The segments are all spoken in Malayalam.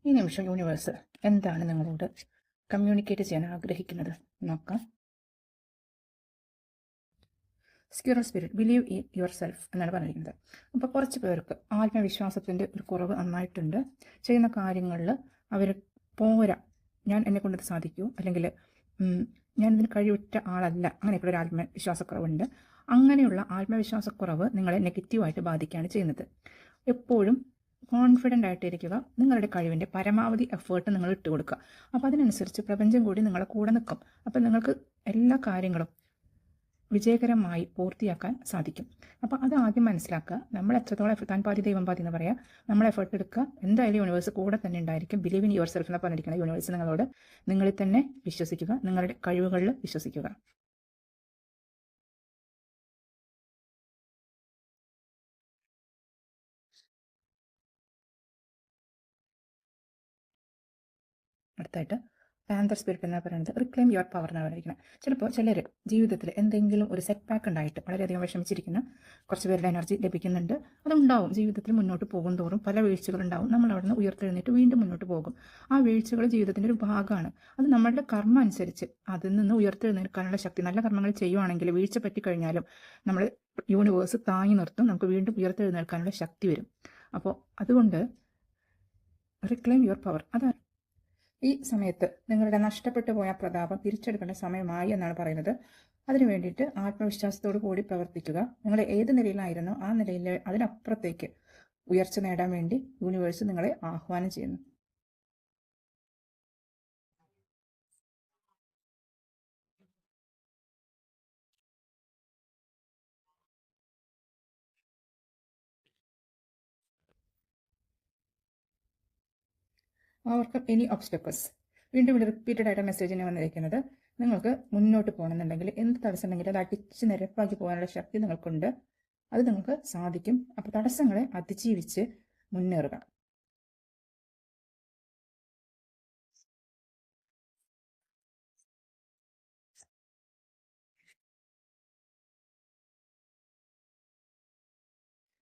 ഈ നിമിഷം യൂണിവേഴ്സ് എന്താണ് നിങ്ങളോട് കമ്മ്യൂണിക്കേറ്റ് ചെയ്യാൻ ആഗ്രഹിക്കുന്നത് നോക്കാം. Squirrel spirit, believe in your self എന്നാണ് പറഞ്ഞിരിക്കുന്നത്. അപ്പോൾ കുറച്ച് പേർക്ക് ആത്മവിശ്വാസത്തിൻ്റെ ഒരു കുറവ് നന്നായിട്ടുണ്ട്. ചെയ്യുന്ന കാര്യങ്ങളിൽ അവർ പോരാ, ഞാൻ എന്നെക്കൊണ്ടത് സാധിക്കൂ, അല്ലെങ്കിൽ ഞാനിതിന് കഴിവുറ്റ ആളല്ല, അങ്ങനെയൊക്കെ ഒരു ആത്മവിശ്വാസക്കുറവുണ്ട്. അങ്ങനെയുള്ള ആത്മവിശ്വാസക്കുറവ് നിങ്ങളെ നെഗറ്റീവായിട്ട് ബാധിക്കുകയാണ് ചെയ്യുന്നത്. എപ്പോഴും കോൺഫിഡൻ്റ് ആയിട്ടിരിക്കുക. നിങ്ങളുടെ കഴിവിൻ്റെ പരമാവധി എഫേർട്ട് നിങ്ങൾ ഇട്ട് കൊടുക്കുക. അപ്പോൾ അതിനനുസരിച്ച് പ്രപഞ്ചം കൂടി നിങ്ങളെ കൂടെ നിൽക്കും. അപ്പോൾ നിങ്ങൾക്ക് എല്ലാ കാര്യങ്ങളും വിജയകരമായി പൂർത്തിയാക്കാൻ സാധിക്കും. അപ്പോൾ അത് ആദ്യം മനസ്സിലാക്കുക. നമ്മൾ എത്രത്തോളം താൻ പാതി ദൈവം പാതി എന്ന് പറയാം. നമ്മൾ എഫേർട്ട് എടുക്കുക. എന്തായാലും യൂണിവേഴ്സ് കൂടെ തന്നെ ഉണ്ടായിരിക്കും. ബിലീവ് ഇൻ യുവർ സെൽഫ് എന്ന് പറഞ്ഞിരിക്കുന്ന യൂണിവേഴ്സ് നിങ്ങളോട് നിങ്ങളിൽ തന്നെ വിശ്വസിക്കുക, നിങ്ങളുടെ കഴിവുകളിൽ വിശ്വസിക്കുക. അടുത്തായിട്ട് പാന്തർ സ്പിരിറ്റ് എന്ന് പറയുന്നത് റിക്ലെയിം യുവർ പവർ എന്നാണ് പറഞ്ഞിരിക്കുന്നത്. ചിലപ്പോൾ ചിലർ ജീവിതത്തിൽ എന്തെങ്കിലും ഒരു സെറ്റ് ബാക്ക് ഉണ്ടായിട്ട് വളരെയധികം വിഷമിച്ചിരിക്കുന്ന കുറച്ച് പേരുടെ എനർജി ലഭിക്കുന്നുണ്ട്. അതുണ്ടാവും. ജീവിതത്തിൽ മുന്നോട്ട് പോകും തോറും പല വീഴ്ചകളുണ്ടാവും. നമ്മൾ അവിടെ നിന്ന് ഉയർത്തെഴുന്നേറ്റ് വീണ്ടും മുന്നോട്ട് പോകും. ആ വീഴ്ചകൾ ജീവിതത്തിൻ്റെ ഒരു ഭാഗമാണ്. അത് നമ്മളുടെ കർമ്മം അനുസരിച്ച് അതിൽ നിന്ന് ഉയർത്തെഴുന്നേൽക്കാനുള്ള ശക്തി, നല്ല കർമ്മങ്ങൾ ചെയ്യുവാണെങ്കിൽ വീഴ്ച പറ്റിക്കഴിഞ്ഞാലും നമ്മൾ യൂണിവേഴ്സ് താങ്ങി നിർത്തും. നമുക്ക് വീണ്ടും ഉയർത്തെഴുന്നേൽക്കാനുള്ള ശക്തി വരും. അപ്പോൾ അതുകൊണ്ട് റിക്ലെയിം യുവർ പവർ. അതാണ് ഈ സമയത്ത് നിങ്ങളുടെ നഷ്ടപ്പെട്ടു പോയ പ്രതാപം തിരിച്ചെടുക്കേണ്ട സമയമായി എന്നാണ് പറയുന്നത്. അതിനു വേണ്ടിയിട്ട് ആത്മവിശ്വാസത്തോടു കൂടി പ്രവർത്തിക്കുക. നിങ്ങൾ ഏത് നിലയിലായിരുന്നോ ആ നിലയിൽ അതിനപ്പുറത്തേക്ക് ഉയർച്ച നേടാൻ വേണ്ടി യൂണിവേഴ്സ് നിങ്ങളെ ആഹ്വാനം ചെയ്യുന്നു. Overcome any obstacles. വീണ്ടും റിപ്പീറ്റഡ് ആയിട്ട് മെസ്സേജിന് വന്നിരിക്കുന്നത് നിങ്ങൾക്ക് മുന്നോട്ട് പോകണമെന്നുണ്ടെങ്കിൽ എന്ത് തടസ്സം ഉണ്ടെങ്കിലും അത് അടിച്ച് നിരപ്പാക്കി പോകാനുള്ള ശക്തി നിങ്ങൾക്കുണ്ട്. അത് നിങ്ങൾക്ക് സാധിക്കും. അപ്പോൾ തടസ്സങ്ങളെ അതിജീവിച്ച് മുന്നേറുക.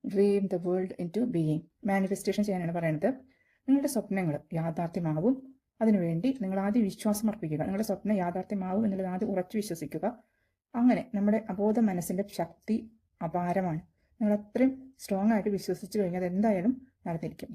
Dream the world in to being. Manifestation ചെയ്യാനാണ് പറയുന്നത്. നിങ്ങളുടെ സ്വപ്നങ്ങൾ യാഥാർത്ഥ്യമാവും. അതിനുവേണ്ടി നിങ്ങൾ ആദ്യം വിശ്വാസം അർപ്പിക്കുക. നിങ്ങളുടെ സ്വപ്നം യാഥാർത്ഥ്യമാവും എന്നുള്ളത് ആദ്യം ഉറച്ചു വിശ്വസിക്കുക. അങ്ങനെ നമ്മുടെ അബോധ മനസ്സിൻ്റെ ശക്തി അപാരമാണ്. നിങ്ങൾ അത്രയും സ്ട്രോങ് ആയിട്ട് വിശ്വസിച്ച് കഴിഞ്ഞാൽ അത് എന്തായാലും നടന്നിരിക്കും.